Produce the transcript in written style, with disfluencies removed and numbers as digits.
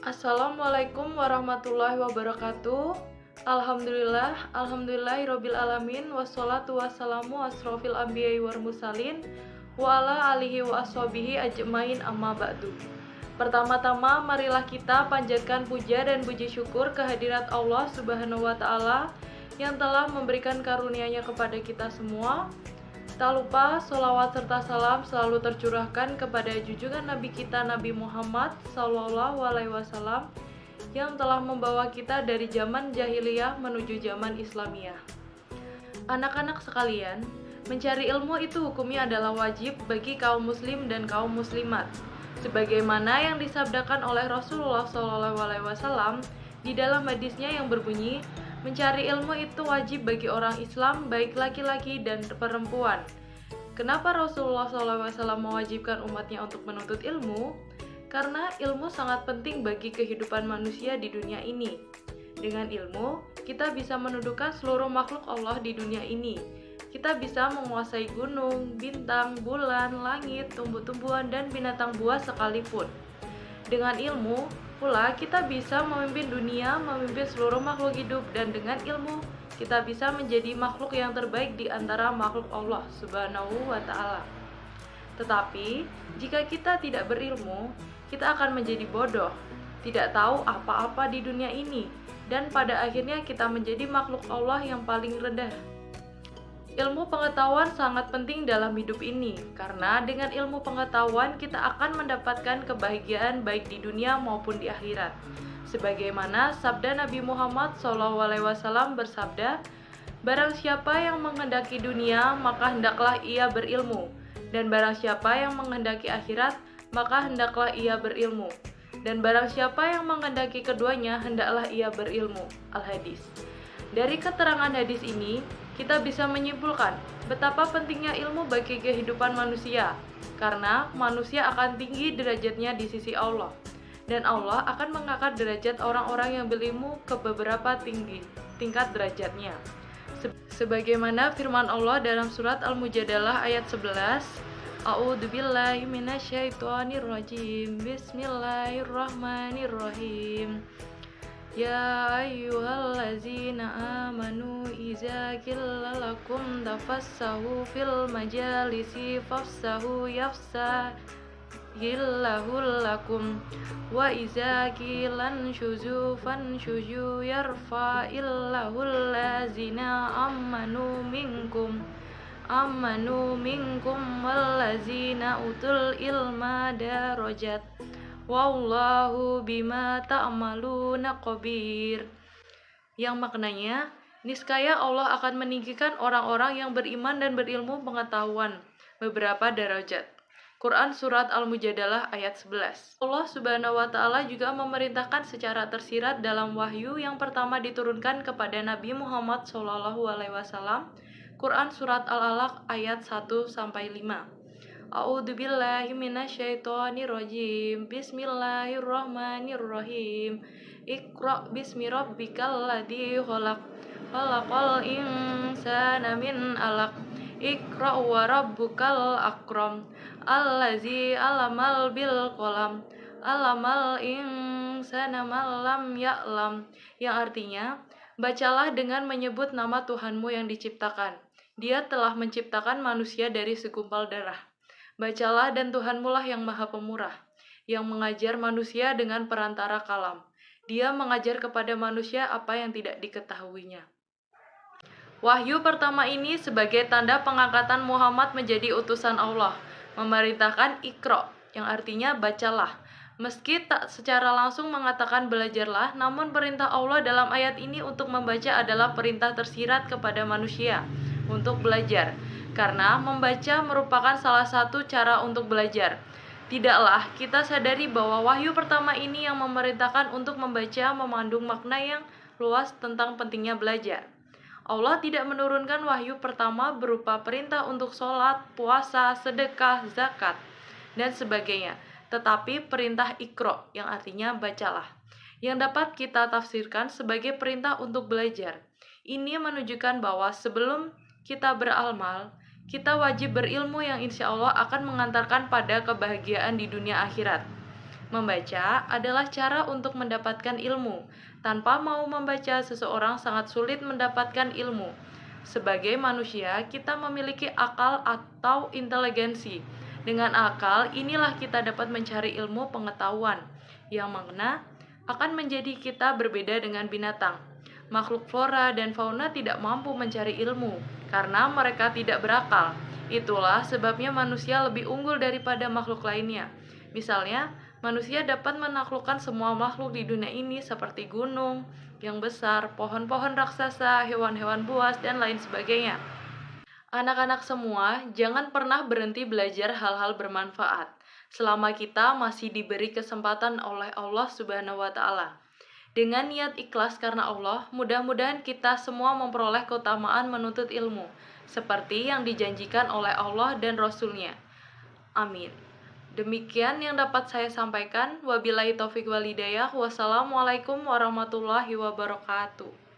Assalamualaikum warahmatullahi wabarakatuh. Alhamdulillahirabbil alamin, wassalatu wassalamu asrofil anbiya'i wal mursalin wa ala alihi wa ashabihi ajmain, amma ba'du. Pertama-tama marilah kita panjatkan puja dan puji syukur kehadirat Allah Subhanahu wa taala yang telah memberikan karunia-Nya kepada kita semua. Tak lupa sholawat serta salam selalu tercurahkan kepada junjungan Nabi kita Nabi Muhammad SAW yang telah membawa kita dari zaman jahiliyah menuju zaman Islamiyah. Anak-anak sekalian, mencari ilmu itu hukumnya adalah wajib bagi kaum muslim dan kaum muslimat, sebagaimana yang disabdakan oleh Rasulullah SAW di dalam hadisnya yang berbunyi, mencari ilmu itu wajib bagi orang Islam, baik laki-laki dan perempuan. Kenapa Rasulullah SAW mewajibkan umatnya untuk menuntut ilmu? Karena ilmu sangat penting bagi kehidupan manusia di dunia ini. Dengan ilmu, kita bisa menundukkan seluruh makhluk Allah di dunia ini. Kita bisa menguasai gunung, bintang, bulan, langit, tumbuh-tumbuhan, dan binatang buas sekalipun. Dengan ilmu, pula kita bisa memimpin dunia, memimpin seluruh makhluk hidup, dan dengan ilmu kita bisa menjadi makhluk yang terbaik di antara makhluk Allah Subhanahu wa taala. Tetapi, jika kita tidak berilmu, kita akan menjadi bodoh, tidak tahu apa-apa di dunia ini, dan pada akhirnya kita menjadi makhluk Allah yang paling rendah. Ilmu pengetahuan sangat penting dalam hidup ini, karena dengan ilmu pengetahuan kita akan mendapatkan kebahagiaan baik di dunia maupun di akhirat. Sebagaimana sabda Nabi Muhammad SAW bersabda, barang siapa yang menghendaki dunia, maka hendaklah ia berilmu, dan barang siapa yang menghendaki akhirat, maka hendaklah ia berilmu, dan barang siapa yang menghendaki keduanya, hendaklah ia berilmu. Al-Hadis. Dari keterangan hadis ini, kita bisa menyimpulkan betapa pentingnya ilmu bagi kehidupan manusia, karena manusia akan tinggi derajatnya di sisi Allah, dan Allah akan mengangkat derajat orang-orang yang berilmu ke beberapa tingkat derajatnya. Sebagaimana firman Allah dalam surat Al-Mujadalah ayat 11, A'udzubillahi minasyaitonirrajim, Bismillahirrahmanirrahim. Ya ayyuhallazina amanu iza qila lakum tafassahu fil majalisi fafsahu yafsahillahu lakum wa iza qilan syuzu fanshuzu yarfa'illahu allazina amanu minkum wallazina utul ilma darajat wallahu bima ta'maluna khabir. Yang maknanya, niscaya Allah akan meninggikan orang-orang yang beriman dan berilmu pengetahuan beberapa derajat. Quran Surat Al-Mujadalah ayat 11. Allah Subhanahu wa taala juga memerintahkan secara tersirat dalam wahyu yang pertama diturunkan kepada Nabi Muhammad SAW. Quran Surat Al-Alaq ayat 1-5. A'udzubillahi minasyaitonirrajim. Bismillahirrahmanirrahim. Iqra bismi rabbikal ladzi khalaq. Khalaqal insana min 'alaq. Iqra wa rabbukal akram. Allazi 'allamal bil qalam. 'Allamal insana ma lam ya'lam. Yang artinya, bacalah dengan menyebut nama Tuhanmu yang diciptakan. Dia telah menciptakan manusia dari segumpal darah. Bacalah dan Tuhanmu lah yang maha pemurah, yang mengajar manusia dengan perantara kalam. Dia mengajar kepada manusia apa yang tidak diketahuinya. Wahyu pertama ini sebagai tanda pengangkatan Muhammad menjadi utusan Allah, memerintahkan Iqra, yang artinya bacalah. Meski tak secara langsung mengatakan belajarlah, namun perintah Allah dalam ayat ini untuk membaca adalah perintah tersirat kepada manusia untuk belajar. Karena membaca merupakan salah satu cara untuk belajar. Tidaklah kita sadari bahwa wahyu pertama ini yang memerintahkan untuk membaca mengandung makna yang luas tentang pentingnya belajar. Allah tidak menurunkan wahyu pertama berupa perintah untuk sholat, puasa, sedekah, zakat, dan sebagainya, tetapi perintah Iqra yang artinya bacalah, yang dapat kita tafsirkan sebagai perintah untuk belajar. Ini menunjukkan bahwa sebelum kita beramal, kita wajib berilmu yang insya Allah akan mengantarkan pada kebahagiaan di dunia akhirat. Membaca adalah cara untuk mendapatkan ilmu. Tanpa mau membaca, seseorang sangat sulit mendapatkan ilmu. Sebagai manusia, kita memiliki akal atau inteligensi. Dengan akal, inilah kita dapat mencari ilmu pengetahuan, yang mana akan menjadi kita berbeda dengan binatang. Makhluk flora dan fauna tidak mampu mencari ilmu, karena mereka tidak berakal. Itulah sebabnya manusia lebih unggul daripada makhluk lainnya. Misalnya, manusia dapat menaklukkan semua makhluk di dunia ini seperti gunung yang besar, pohon-pohon raksasa, hewan-hewan buas, dan lain sebagainya. Anak-anak semua, jangan pernah berhenti belajar hal-hal bermanfaat selama kita masih diberi kesempatan oleh Allah Subhanahu wa Ta'ala. Dengan niat ikhlas karena Allah, mudah-mudahan kita semua memperoleh keutamaan menuntut ilmu, seperti yang dijanjikan oleh Allah dan Rasul-Nya. Amin. Demikian yang dapat saya sampaikan. Wabillahi taufik wal hidayah. Wassalamualaikum warahmatullahi wabarakatuh.